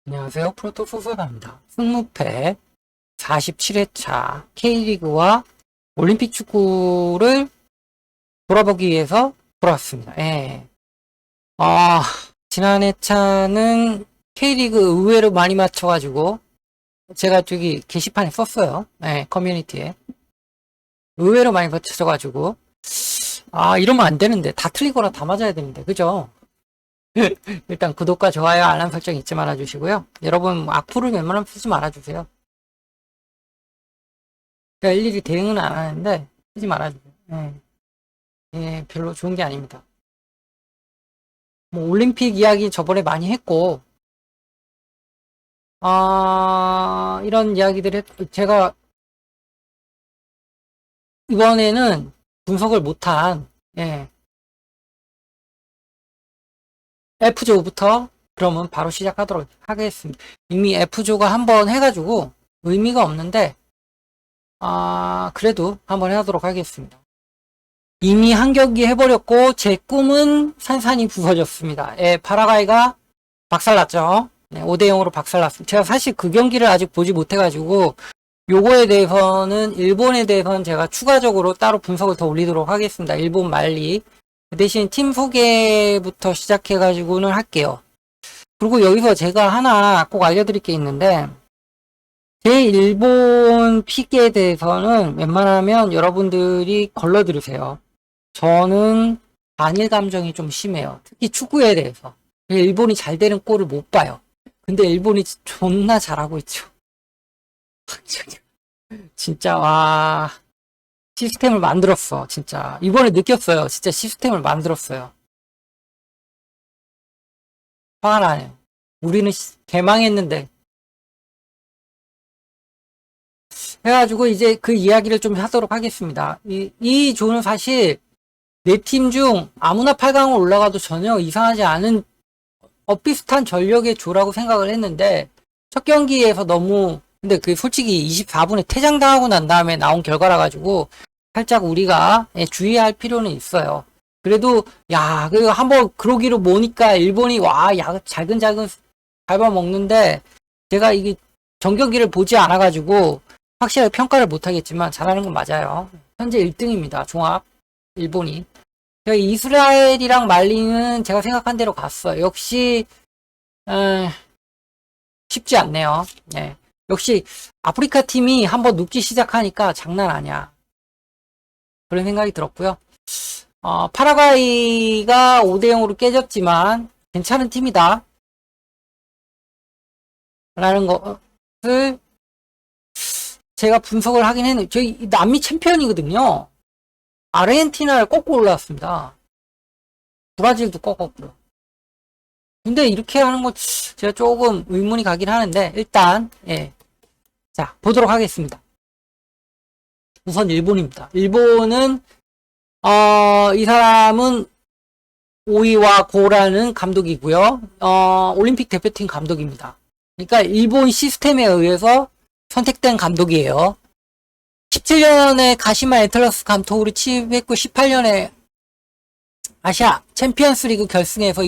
안녕하세요. 프로토소서입니다. 승무패 47회차 K리그와 올림픽 축구를 돌아보기 위해서 돌아왔습니다. 예. 지난 회차는 K리그 의외로 많이 맞춰가지고 제가 저기 게시판에 썼어요. 예, 커뮤니티에. 의외로 많이 맞춰가지고 이러면 안 되는데 다 틀리거나 다 맞아야 되는데 그죠? 일단 구독과 좋아요, 알람 설정 잊지 말아주시고요. 여러분 악플을 웬만하면 쓰지 말아주세요. 제가 일일이 대응은 안 하는데 쓰지 말아주세요. 예, 별로 좋은 게 아닙니다. 뭐 올림픽 이야기 저번에 많이 했고 이런 이야기들 제가 이번에는 분석을 못한 F조부터 그러면 바로 시작하도록 하겠습니다. 이미 F조가 한번 해가지고 의미가 없는데 그래도 한번 하도록 하겠습니다. 이미 한 경기 해버렸고 제 꿈은 산산이 부서졌습니다. 파라과이가 박살났죠. 5대0으로 박살났습니다. 제가 사실 그 경기를 아직 보지 못해가지고 요거에 대해서는 일본에 대해서는 제가 추가적으로 따로 분석을 더 올리도록 하겠습니다. 일본 말리. 그 대신 팀 소개부터 시작해가지고는 할게요. 그리고 여기서 제가 하나 꼭 알려드릴 게 있는데 제 일본 픽에 대해서는 웬만하면 여러분들이 걸러 들으세요. 저는 반일 감정이 좀 심해요. 특히 축구에 대해서. 일본이 잘 되는 꼴을 못 봐요. 근데 일본이 존나 잘하고 있죠. 진짜 시스템을 만들었어. 진짜 이번에 느꼈어요. 진짜 시스템을 만들었어요. 화가 나네요. 우리는 개망했는데 해가지고 이제 그 이야기를 좀 하도록 하겠습니다. 이 조는 사실 네 팀 중 아무나 8강을 올라가도 전혀 이상하지 않은 비슷한 전력의 조라고 생각을 했는데 첫 경기에서 너무 근데 그 솔직히 24분에 퇴장당하고 난 다음에 나온 결과라 가지고 살짝 우리가 주의할 필요는 있어요. 그래도 그리고 한번 그러기로 모니까 일본이 잘근잘근 밟아먹는데 제가 이게 전경기를 보지 않아 가지고 확실하게 평가를 못 하겠지만 잘하는 건 맞아요. 현재 1등입니다. 종합 일본이. 이스라엘이랑 말리는 제가 생각한 대로 갔어요. 역시 쉽지 않네요. 역시 아프리카 팀이 한번 눕기 시작하니까 장난 아니야. 그런 생각이 들었고요. 파라과이가 5대0으로 깨졌지만 괜찮은 팀이다. 라는 것을 제가 분석을 하긴 했는데 저희 남미 챔피언이거든요. 아르헨티나를 꺾고 올라왔습니다. 브라질도 꺾었고요. 근데 이렇게 하는 거 제가 조금 의문이 가긴 하는데 일단 자 보도록 하겠습니다. 우선 일본입니다. 일본은 이 사람은 오이와 고라는 감독이고요. 올림픽 대표팀 감독입니다. 그러니까 일본 시스템에 의해서 선택된 감독이에요. 17년에 가시마 애틀러스 감독으로 취임했고 18년에 아시아 챔피언스 리그 결승에서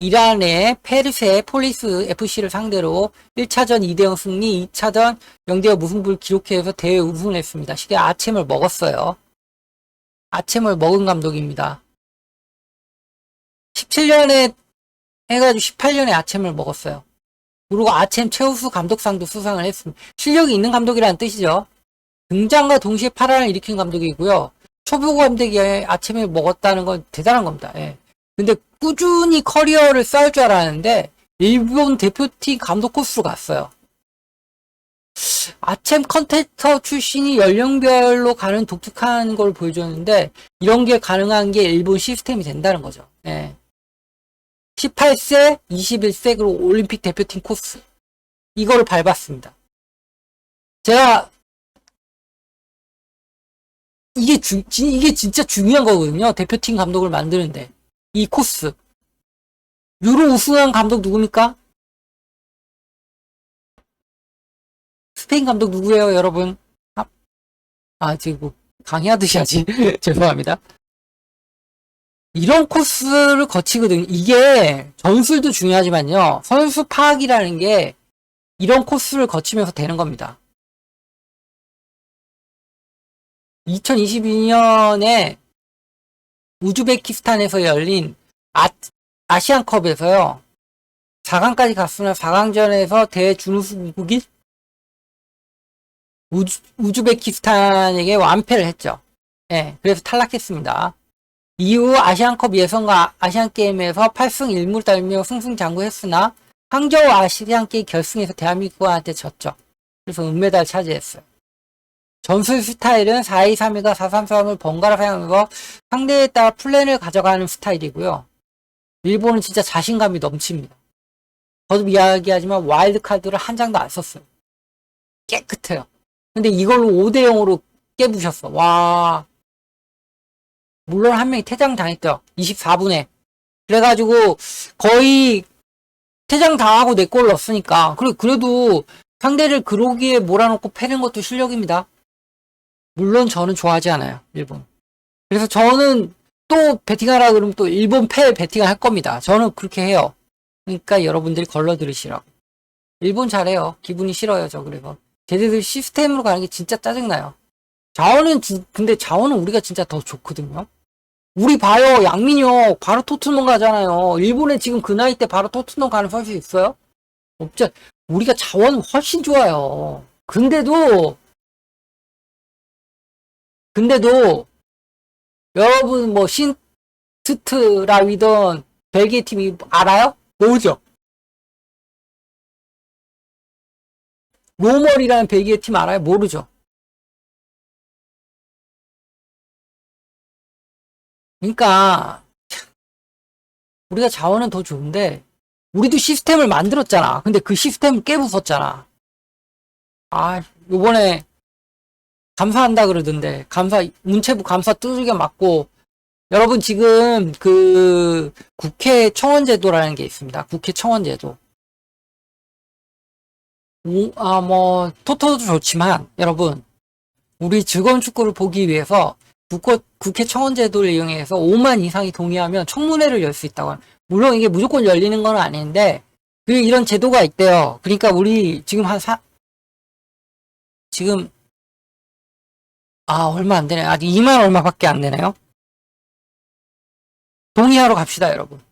이란의 페르세 폴리스 FC를 상대로 1차전 2대0 승리, 2차전 0대0 무승부를 기록해서 대회 우승을 했습니다. 시계 아챔을 먹었어요. 아챔을 먹은 감독입니다. 17년에 해가지고 18년에 아챔을 먹었어요. 그리고 아챔 최우수 감독상도 수상을 했습니다. 실력이 있는 감독이라는 뜻이죠. 등장과 동시에 파란을 일으킨 감독이고요. 초보 감독이 아침에 먹었다는 건 대단한 겁니다. 근데 꾸준히 커리어를 쌓을 줄 알았는데 일본 대표팀 감독 코스로 갔어요. 아챔 컨테스터 출신이 연령별로 가는 독특한 걸 보여줬는데 이런 게 가능한 게 일본 시스템이 된다는 거죠. 18세, 21세 그리고 올림픽 대표팀 코스 이거를 밟았습니다. 제가 이게 진짜 중요한 거거든요. 대표팀 감독을 만드는데. 이 코스. 유로 우승한 감독 누굽니까? 스페인 감독 누구예요, 여러분? 지금 뭐 강의하듯이 하지. 죄송합니다. 이런 코스를 거치거든. 이게 전술도 중요하지만요. 선수 파악이라는 게 이런 코스를 거치면서 되는 겁니다. 2022년에 우즈베키스탄에서 열린 아시안컵에서요. 4강까지 갔으나 4강전에서 대준우승 미국이 우즈베키스탄에게 완패를 했죠. 예, 그래서 탈락했습니다. 이후 아시안컵 예선과 아시안게임에서 8승 1무를 달며 승승장구했으나 항저우 아시안게임 결승에서 대한민국한테 졌죠. 그래서 은메달 차지했어요. 전술 스타일은 4-2-3-1과 4-3-3을 번갈아 사용해서 상대에 따라 플랜을 가져가는 스타일이고요. 일본은 진짜 자신감이 넘칩니다. 거듭 이야기하지만 와일드카드를 한 장도 안 썼어요. 깨끗해요. 근데 이걸로 5대0으로 깨부셨어. 와. 물론 한 명이 퇴장당했죠. 24분에. 그래가지고 거의 퇴장당하고 내 골 넣었으니까. 그래도 상대를 그러기에 몰아놓고 패는 것도 실력입니다. 물론 저는 좋아하지 않아요. 일본. 그래서 저는 또 베팅하라 그러면 또 일본 패 베팅을 할 겁니다. 저는 그렇게 해요. 그러니까 여러분들이 걸러 들으시라고. 일본 잘해요. 기분이 싫어요. 저 그래서. 쟤네들 시스템으로 가는 게 진짜 짜증나요. 근데 자원은 우리가 진짜 더 좋거든요. 우리 봐요. 양민혁 바로 토트넘 가잖아요. 일본에 지금 그 나이 때 바로 토트넘 가는 선수 있어요? 없죠. 우리가 자원은 훨씬 좋아요. 근데도 여러분 뭐 신트트라위던 벨기에 팀이 알아요? 모르죠. 로멀이라는 벨기에 팀 알아요? 모르죠. 그러니까 우리가 자원은 더 좋은데 우리도 시스템을 만들었잖아. 근데 그 시스템을 깨부쉈잖아. 아, 요번에 감사한다 그러던데 문체부 감사 두들겨 맞고 여러분 지금 그 국회 청원제도라는 게 있습니다. 국회 청원제도. 뭐 토토도 좋지만 여러분 우리 즐거운 축구를 보기 위해서 국회 청원제도를 이용해서 5만 이상이 동의하면 청문회를 열 수 있다고 합니다. 물론 이게 무조건 열리는 건 아닌데 이런 제도가 있대요. 그러니까 우리 지금 지금 얼마 안 되네. 아직 2만 얼마밖에 안 되네요. 동의하러 갑시다, 여러분.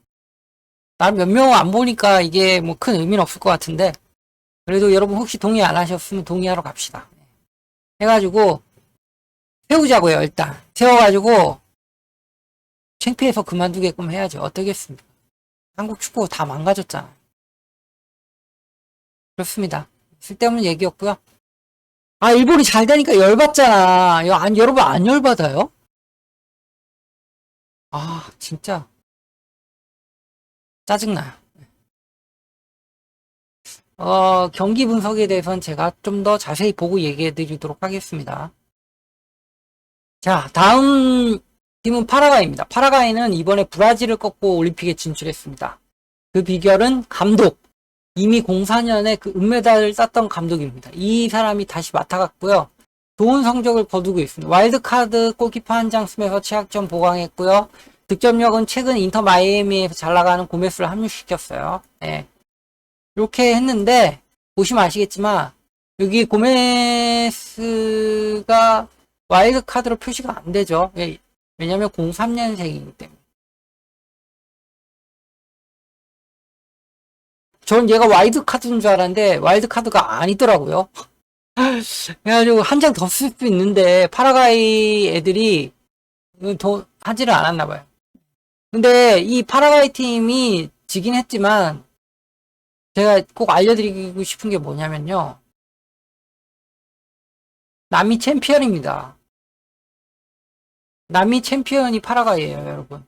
난 몇 명 안 보니까 이게 뭐 큰 의미는 없을 것 같은데 그래도 여러분 혹시 동의 안 하셨으면 동의하러 갑시다. 해가지고 세우자고요. 일단 세워가지고 창피해서 그만두게끔 해야죠. 어떻겠습니까? 한국 축구 다 망가졌잖아. 그렇습니다. 쓸데없는 얘기였고요. 일본이 잘 되니까 열받잖아. 여러분 안 열받아요? 진짜 짜증나요. 경기 분석에 대해서는 제가 좀 더 자세히 보고 얘기해 드리도록 하겠습니다. 자, 다음 팀은 파라과이입니다. 파라과이는 이번에 브라질을 꺾고 올림픽에 진출했습니다. 그 비결은 감독. 이미 04년에 그 은메달을 땄던 감독입니다. 이 사람이 다시 맡아갔고요. 좋은 성적을 거두고 있습니다. 와일드카드 골키퍼 한 장 쓰면서 최악점 보강했고요. 득점력은 최근 인터 마이애미에서 잘 나가는 고메스를 합류시켰어요. 네. 이렇게 했는데 보시면 아시겠지만 여기 고메스가 와일드카드로 표시가 안 되죠. 왜냐면 03년생이기 때문에. 전 얘가 와일드카드인 줄 알았는데 와일드카드가 아니더라고요. 그래가지고 한 장 더 쓸 수 있는데 파라과이 애들이 더 하지를 않았나 봐요. 근데 이 파라과이 팀이 지긴 했지만 제가 꼭 알려드리고 싶은 게 뭐냐면요. 남미 챔피언입니다. 남미 챔피언이 파라과이예요, 여러분.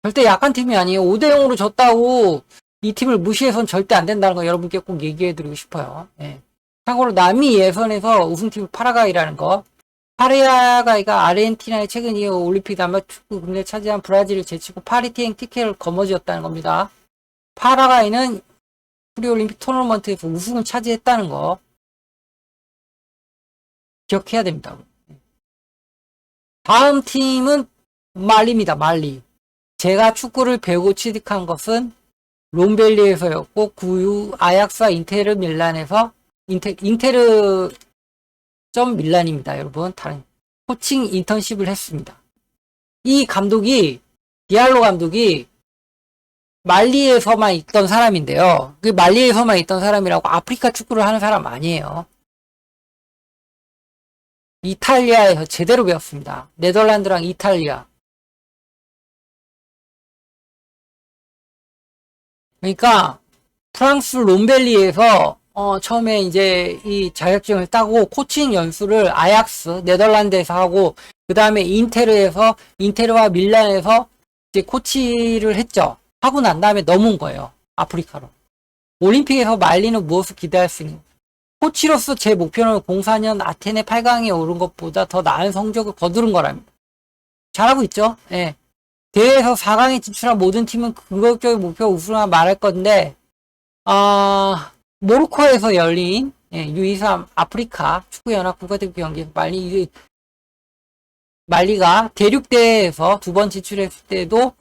절대 약한 팀이 아니에요. 5대0으로 졌다고 이 팀을 무시해서는 절대 안 된다는 거 여러분께 꼭 얘기해드리고 싶어요. 예. 참고로 남미 예선에서 우승팀 파라과이라는 거. 파라과이가 아르헨티나의 최근 이후 올림픽 남아축구 금메달 차지한 브라질을 제치고 파리티행 티켓을 거머쥐었다는 겁니다. 파라과이는 프리올림픽 토너먼트에서 우승을 차지했다는 거 기억해야 됩니다. 다음 팀은 말리입니다. 말리. 제가 축구를 배우고 취직한 것은 롬벨리에서였고 구유 아약스와 인테르 밀란에서 인테르 점 밀란입니다. 여러분 다른 코칭 인턴십을 했습니다. 이 감독이 디알로 감독이 말리에서만 있던 사람인데요. 그 말리에서만 있던 사람이라고 아프리카 축구를 하는 사람 아니에요. 이탈리아에서 제대로 배웠습니다. 네덜란드랑 이탈리아. 그러니까 프랑스 롬벨리에서 처음에 이제 이 자격증을 따고 코칭 연수를 아약스 네덜란드에서 하고 그 다음에 인테르와 밀란에서 이제 코치를 했죠. 하고 난 다음에 넘어온 거예요. 아프리카로. 올림픽에서 말리는 무엇을 기대할 수 있는 코치로서 제 목표는 04년 아테네 8강에 오른 것보다 더 나은 성적을 거두는 거랍니다. 잘하고 있죠. 예. 대회에서 4강에 진출한 모든 팀은 궁극적인 목표 우승을 말할 건데 모로코에서 열린 U23 아프리카 축구연합 국가대표 경기에서 말리가 대륙대회에서 두 번 진출했을 때도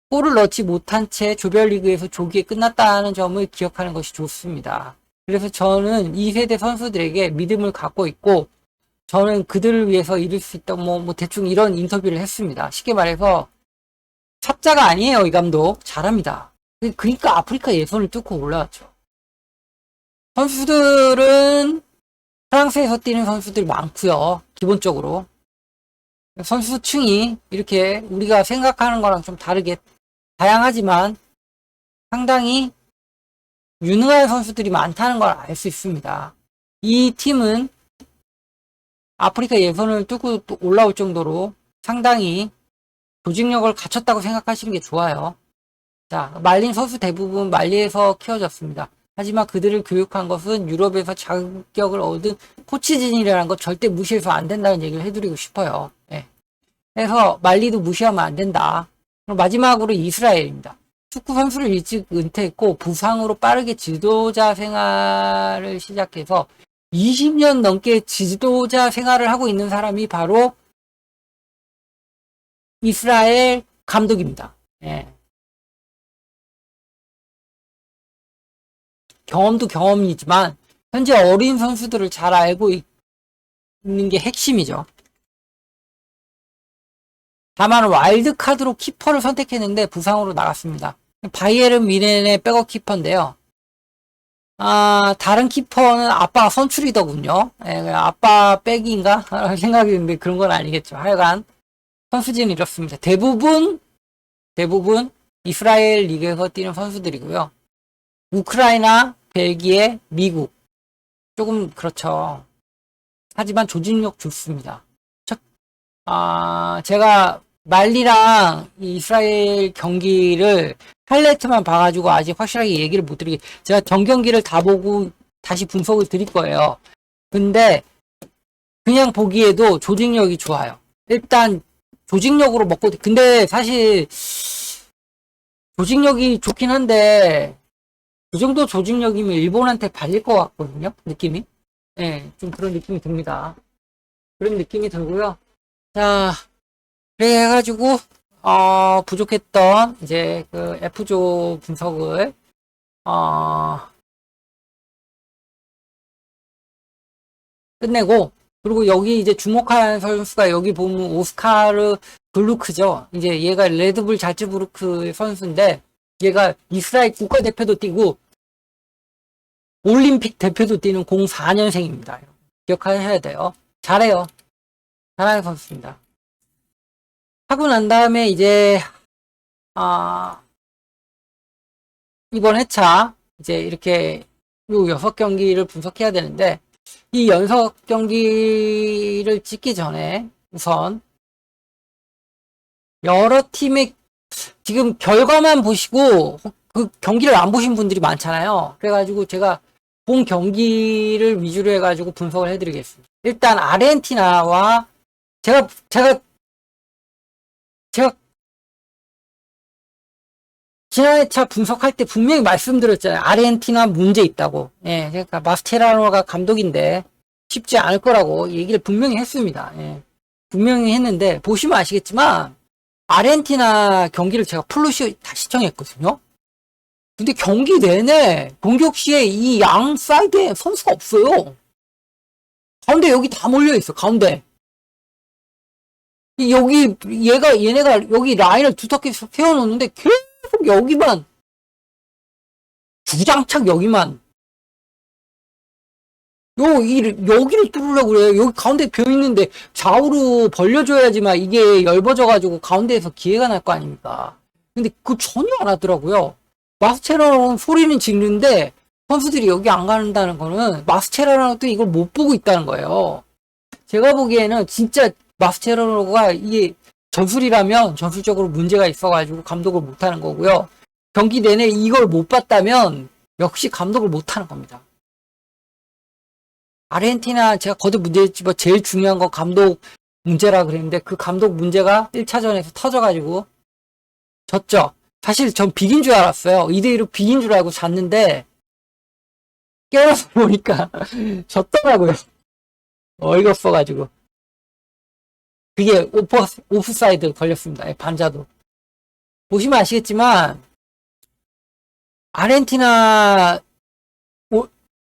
골을 넣지 못한 채 조별리그에서 조기에 끝났다는 점을 기억하는 것이 좋습니다. 그래서 저는 이 세대 선수들에게 믿음을 갖고 있고 저는 그들을 위해서 이룰 수 있다 뭐 대충 이런 인터뷰를 했습니다. 쉽게 말해서 첩자가 아니에요. 이 감독 잘합니다. 그러니까 아프리카 예선을 뚫고 올라왔죠. 선수들은 프랑스에서 뛰는 선수들이 많고요. 기본적으로 선수층이 이렇게 우리가 생각하는 거랑 좀 다르게 다양하지만 상당히 유능한 선수들이 많다는 걸 알 수 있습니다. 이 팀은 아프리카 예선을 뚫고 올라올 정도로 상당히 조직력을 갖췄다고 생각하시는 게 좋아요. 자, 말린 선수 대부분 말리에서 키워졌습니다. 하지만 그들을 교육한 것은 유럽에서 자격을 얻은 코치진이라는 것 절대 무시해서 안 된다는 얘기를 해드리고 싶어요. 예. 그래서 말리도 무시하면 안 된다. 그럼 마지막으로 이스라엘입니다. 축구 선수를 일찍 은퇴했고 부상으로 빠르게 지도자 생활을 시작해서 20년 넘게 지도자 생활을 하고 있는 사람이 바로 이스라엘 감독입니다. 예. 경험도 경험이지만 현재 어린 선수들을 잘 알고 있는 게 핵심이죠. 다만 와일드카드로 키퍼를 선택했는데 부상으로 나갔습니다. 바이에른 뮌헨의 백업 키퍼인데요. 다른 키퍼는 아빠가 선출이더군요. 예, 아빠 백인가? 생각이 드는데 그런 건 아니겠죠. 하여간 선수진은 이렇습니다. 대부분 이스라엘 리그에서 뛰는 선수들이고요. 우크라이나, 벨기에, 미국 조금 그렇죠. 하지만 조직력 좋습니다. 제가 말리랑 이스라엘 경기를 하이라이트만 봐가지고 아직 확실하게 얘기를 못 드리게 제가 전 경기를 다 보고 다시 분석을 드릴 거예요. 근데 그냥 보기에도 조직력이 좋아요. 일단 조직력으로 먹고 근데 사실 조직력이 좋긴 한데 그 정도 조직력이면 일본한테 발릴 것 같거든요. 느낌이. 네, 좀 그런 느낌이 듭니다. 그런 느낌이 들고요. 자, 그래 해가지고 부족했던 이제 그 F조 분석을 끝내고 그리고 여기 이제 주목할 선수가 여기 보면 오스카르 블루크죠. 이제 얘가 레드불 잘츠부르크 선수인데 얘가 이스라엘 국가대표도 뛰고 올림픽 대표도 뛰는 04년생입니다. 기억하셔야 돼요. 잘해요. 잘하는 선수입니다. 하고 난 다음에 이제 이번 회차 이제 이렇게 요 6경기를 분석해야 되는데 이 연속 경기를 찍기 전에 우선 여러 팀의 지금 결과만 보시고 그 경기를 안 보신 분들이 많잖아요. 그래가지고 제가 본 경기를 위주로 해가지고 분석을 해드리겠습니다. 일단 아르헨티나와 제가 지난 회차 분석할 때 분명히 말씀드렸잖아요. 아르헨티나 문제 있다고. 예, 그러니까 마스체라노가 감독인데 쉽지 않을 거라고 얘기를 분명히 했습니다. 예, 분명히 했는데 보시면 아시겠지만 아르헨티나 경기를 제가 다 시청했거든요. 근데 경기 내내 공격 시에 이 양 사이드에 선수가 없어요. 가운데 여기 다 몰려있어, 가운데. 여기, 얘네가 여기 라인을 두텁게 세워놓는데 계속 여기만, 주장창 여기만. 여기를 뚫으려고 그래요. 여기 가운데 비어있는데 좌우로 벌려줘야지만 이게 엷어져가지고 가운데에서 기회가 날 거 아닙니까? 근데 그거 전혀 안 하더라고요. 마스체라노는 소리는 지르는데 선수들이 여기 안 간다는 거는 마스체라노도 이걸 못 보고 있다는 거예요. 제가 보기에는 진짜 마스체라노가 이게 전술이라면 전술적으로 문제가 있어가지고 감독을 못하는 거고요. 경기 내내 이걸 못 봤다면 역시 감독을 못하는 겁니다. 아르헨티나 제가 거듭 문제였지만 제일 중요한 건 감독 문제라 그랬는데 그 감독 문제가 1차전에서 터져가지고 졌죠. 사실 전 비긴 줄 알았어요. 2대2로 비긴 줄 알고 잤는데 깨어나서 보니까 졌더라고요. 어이가 없어가지고. 그게 오프사이드 걸렸습니다. 반자도. 보시면 아시겠지만 아르헨티나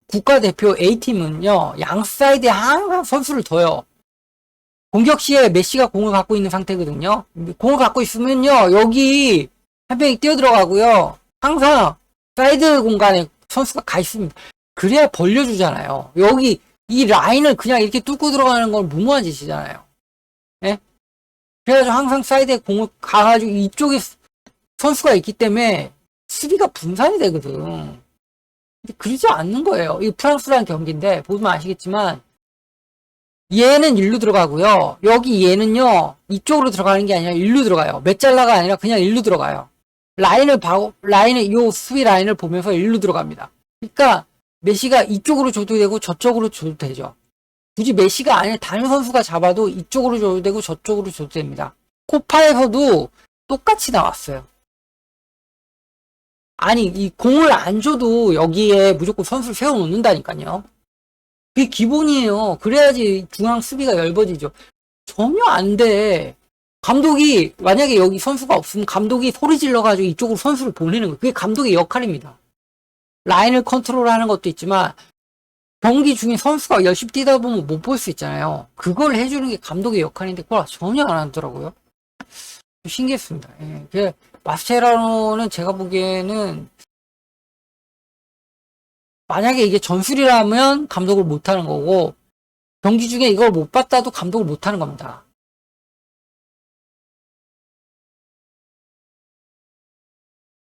국가대표 A팀은요, 양 사이드에 항상 선수를 둬요. 공격 시에 메시가 공을 갖고 있는 상태거든요. 공을 갖고 있으면요, 여기 한 명이 뛰어들어가고요. 항상 사이드 공간에 선수가 가 있습니다. 그래야 벌려주잖아요. 여기 이 라인을 그냥 이렇게 뚫고 들어가는 건 무모한 짓이잖아요. 예? 그래가지고 항상 사이드에 공을 가가지고 이쪽에 선수가 있기 때문에 수비가 분산이 되거든. 그러지 않는 거예요. 이 프랑스라는 경기인데 보면 아시겠지만 얘는 일로 들어가고요. 여기 얘는요. 이쪽으로 들어가는 게 아니라 일로 들어가요. 메잘라가 아니라 그냥 일로 들어가요. 라인을 요 수비 라인을 보면서 일로 들어갑니다. 그러니까 메시가 이쪽으로 줘도 되고 저쪽으로 줘도 되죠. 굳이 메시가 아니라 다른 선수가 잡아도 이쪽으로 줘도 되고 저쪽으로 줘도 됩니다. 코파에서도 똑같이 나왔어요. 아니, 이 공을 안 줘도 여기에 무조건 선수를 세워놓는다니까요. 그게 기본이에요. 그래야지 중앙 수비가 얇아지죠. 전혀 안 돼. 감독이, 만약에 여기 선수가 없으면 감독이 소리 질러가지고 이쪽으로 선수를 보내는 거예요. 그게 감독의 역할입니다. 라인을 컨트롤하는 것도 있지만, 경기 중에 선수가 열심히 뛰다 보면 못 볼 수 있잖아요. 그걸 해주는 게 감독의 역할인데, 그걸 전혀 안 하더라고요. 신기했습니다. 예. 마스체라노는 제가 보기에는 만약에 이게 전술이라면 감독을 못하는 거고 경기 중에 이걸 못 봤다도 감독을 못하는 겁니다.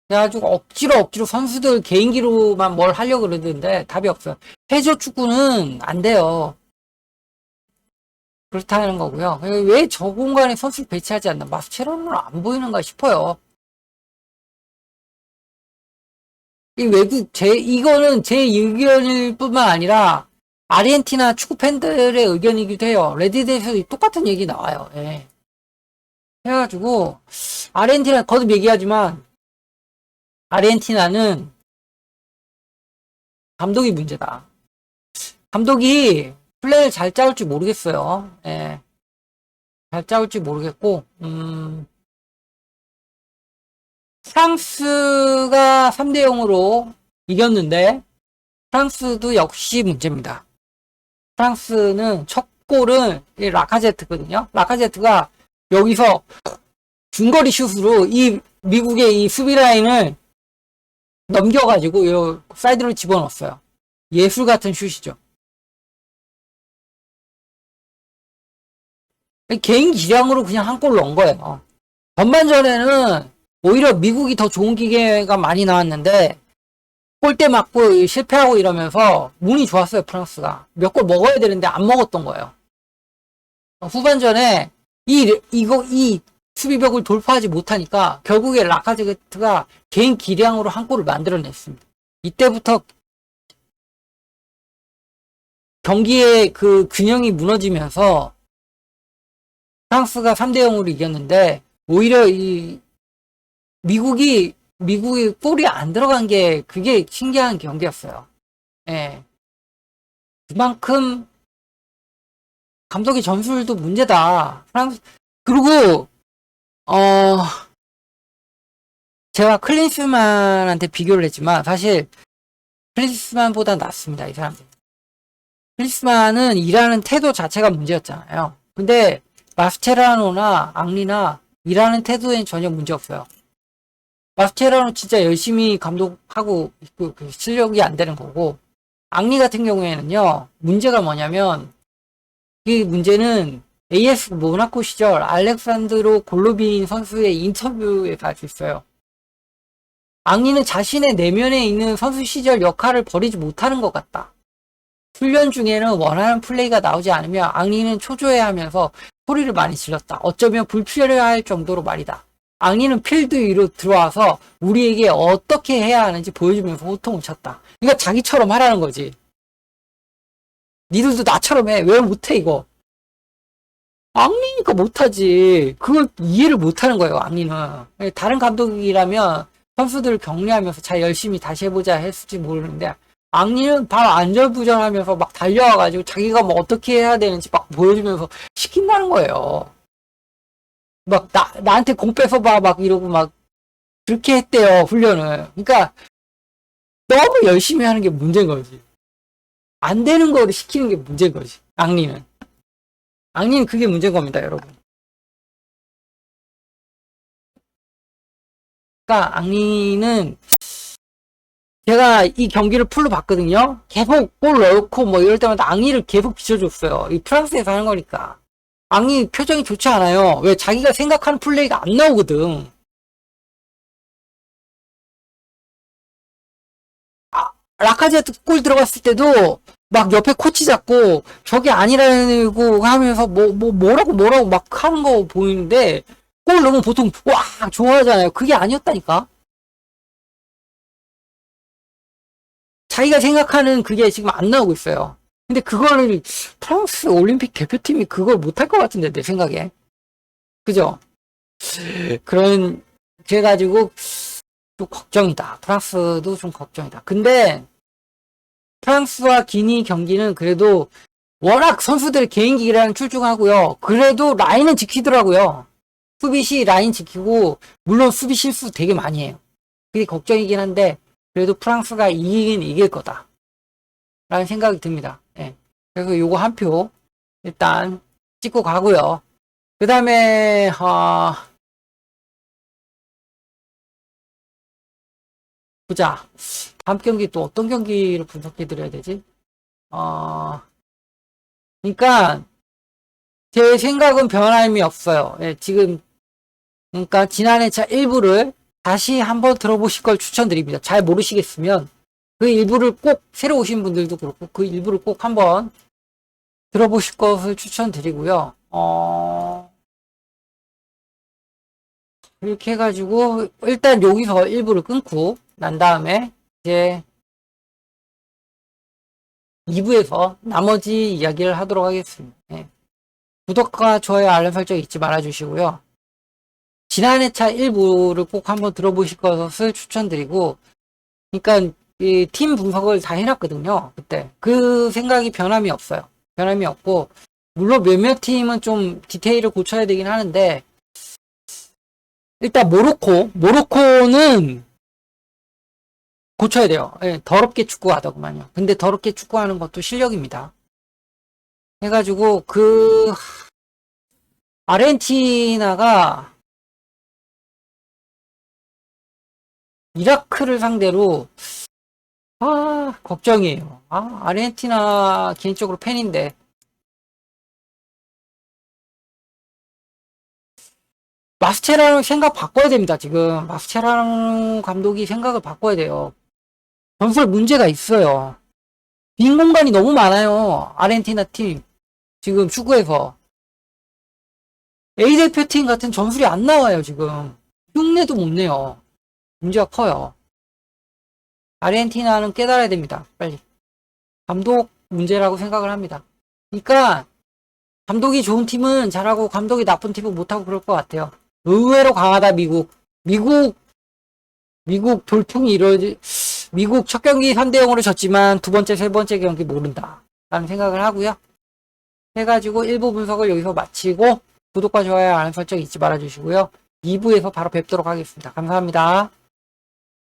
그래가지고 억지로 선수들 개인기로만 뭘 하려고 그러는데 답이 없어요. 해저 축구는 안 돼요. 그렇다는 거고요. 왜 저 공간에 선수를 배치하지 않나? 마스체라노는 안 보이는가 싶어요. 이거는 제 의견일 뿐만 아니라, 아르헨티나 축구 팬들의 의견이기도 해요. 레딧에서 똑같은 얘기 나와요. 예. 해가지고, 아르헨티나, 거듭 얘기하지만, 아르헨티나는 감독이 문제다. 감독이 플레이를 잘 짜올지 모르겠어요. 예. 잘 짜올지 모르겠고, 프랑스가 3대 0으로 이겼는데 프랑스도 역시 문제입니다. 프랑스는 첫 골은 라카제트거든요. 라카제트가 여기서 중거리 슛으로 이 미국의 이 수비 라인을 넘겨가지고 이 사이드로 집어넣었어요. 예술 같은 슛이죠. 개인 기량으로 그냥 한 골 넣은 거예요. 전반전에는 오히려 미국이 더 좋은 기회가 많이 나왔는데 골대 맞고 실패하고 이러면서 운이 좋았어요. 프랑스가 몇 골 먹어야 되는데 안 먹었던 거예요. 후반전에 이 수비벽을 돌파하지 못하니까 결국에 라카제트가 개인 기량으로 한 골을 만들어냈습니다. 이때부터 경기의 그 균형이 무너지면서 프랑스가 3대 0으로 이겼는데 오히려 이 미국이 골이 안 들어간 게 그게 신기한 경기였어요. 예. 그만큼 감독의 전술도 문제다. 그리고 어, 제가 클린스만한테 비교를 했지만, 사실, 클린스만보다 낫습니다, 이 사람들. 클린스만은 일하는 태도 자체가 문제였잖아요. 근데, 마스체라노나 앙리나 일하는 태도엔 전혀 문제 없어요. 마스체라노 진짜 열심히 감독하고 그 실력이 안 되는 거고, 앙리 같은 경우에는요, 문제가 뭐냐면, 이 문제는 AS 모나코 시절 알렉산드로 골로빈 선수의 인터뷰에서 알 수 있어요. 앙리는 자신의 내면에 있는 선수 시절 역할을 버리지 못하는 것 같다. 훈련 중에는 원하는 플레이가 나오지 않으면 앙리는 초조해하면서 소리를 많이 질렀다. 어쩌면 불필요할 정도로 말이다. 앙리는 필드 위로 들어와서 우리에게 어떻게 해야 하는지 보여주면서 호통을 쳤다. 그러니까 자기처럼 하라는 거지. 니들도 나처럼 해. 왜 못해 이거? 앙리니까 못하지. 그걸 이해를 못하는 거예요, 앙리는. 다른 감독이라면 선수들을 격려하면서 잘 열심히 다시 해보자 했을지 모르는데, 앙리는 바로 안절부절하면서 막 달려와가지고 자기가 뭐 어떻게 해야 되는지 막 보여주면서 시킨다는 거예요. 막 나한테 공 뺏어봐 막 이러고 막 그렇게 했대요, 훈련을. 그러니까 너무 열심히 하는 게 문제인 거지. 안 되는 거를 시키는 게 문제인 거지, 앙리는. 앙리는 그게 문제인 겁니다, 여러분. 그러니까 앙리는 제가 이 경기를 풀로 봤거든요. 계속 골 넣고 뭐 이럴 때마다 앙리를 계속 비춰줬어요. 이 프랑스에서 하는 거니까. 앙리 표정이 좋지 않아요. 왜? 자기가 생각하는 플레이가 안 나오거든. 라카제트 골 들어갔을 때도 막 옆에 코치 잡고 저게 아니라고 하면서 뭐라고 막 하는 거 보이는데 골 넣으면 보통 와 좋아하잖아요. 그게 아니었다니까. 자기가 생각하는 그게 지금 안 나오고 있어요. 근데 그거를 프랑스 올림픽 대표팀이 그걸 못할 것 같은데 내 생각에. 그죠? 그런 그래가지고 좀 걱정이다. 프랑스도 좀 걱정이다. 근데 프랑스와 기니 경기는 그래도 워낙 선수들 개인기랑 출중하고요. 그래도 라인은 지키더라고요. 수비시 라인 지키고 물론 수비 실수 되게 많이 해요. 그게 걱정이긴 한데 그래도 프랑스가 이기긴 이길 거다. 라는 생각이 듭니다. 예. 그래서 요거 한 표 일단 찍고 가고요. 그 다음에 보자. 다음 경기 또 어떤 경기를 분석해 드려야 되지? 그러니까 제 생각은 변함이 없어요. 예, 지금 그러니까 지난해 차 일부를 다시 한번 들어보실 걸 추천드립니다. 잘 모르시겠으면 그 일부를 꼭 새로 오신 분들도 그렇고 그 일부를 꼭 한번 들어보실 것을 추천드리고요. 이렇게 해가지고 일단 여기서 일부를 끊고 난 다음에 이제 2부에서 나머지 이야기를 하도록 하겠습니다. 네. 구독과 좋아요 알람 설정 잊지 말아주시고요. 지난해 차 1부를 꼭 한번 들어보실 것을 추천드리고 그러니까 이 팀 분석을 다 해놨거든요. 그때 그 생각이 변함이 없어요. 변함이 없고 물론 몇몇 팀은 좀 디테일을 고쳐야 되긴 하는데 일단 모로코는 고쳐야 돼요. 예, 더럽게 축구하더구만요. 근데 더럽게 축구하는 것도 실력입니다. 해가지고 아르헨티나가 이라크를 상대로 걱정이에요. 아르헨티나 개인적으로 팬인데 마스체라노 생각 바꿔야 됩니다. 지금 마스체라노 감독이 생각을 바꿔야 돼요. 전술 문제가 있어요. 빈 공간이 너무 많아요. 아르헨티나 팀 지금 축구에서 A 대표팀 같은 전술이 안 나와요. 지금 흉내도 못 내요. 문제가 커요. 아르헨티나는 깨달아야 됩니다. 빨리. 감독 문제라고 생각을 합니다. 그러니까 감독이 좋은 팀은 잘하고 감독이 나쁜 팀은 못하고 그럴 것 같아요. 의외로 강하다 미국. 미국 돌풍이 이루어지 미국 첫 경기 3대0으로 졌지만 두 번째 세 번째 경기 모른다 라는 생각을 하고요. 해가지고 1부 분석을 여기서 마치고 구독과 좋아요 알람 설정 잊지 말아주시고요. 2부에서 바로 뵙도록 하겠습니다. 감사합니다.